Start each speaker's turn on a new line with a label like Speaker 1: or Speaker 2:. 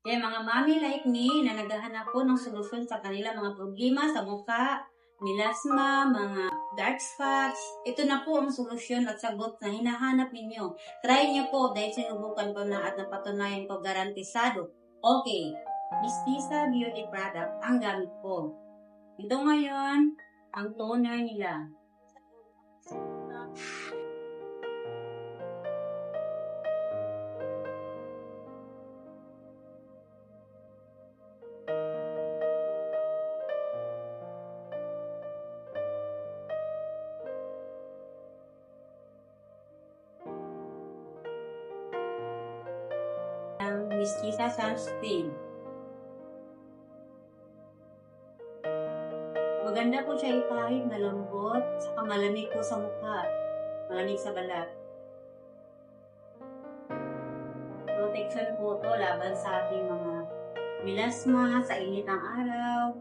Speaker 1: Kaya mga mami like me na naghahanap po ng solusyon sa kanilang mga problema sa mukha, melasma, mga dark spots, ito na po ang solusyon at sagot na hinahanap ninyo. Try nyo po dahil sinubukan ko na at napatunayan ko garantisado. Okay, Mistisa Beauty Product ang gamit ko. Ito ngayon, ang toner nila. Ang Mistisa Sunscreen. Maganda po siya ipahid, malambot, saka malamig po sa mukha, malamig sa balat. Protection po to laban sa ating mga melasma, sa init ng araw,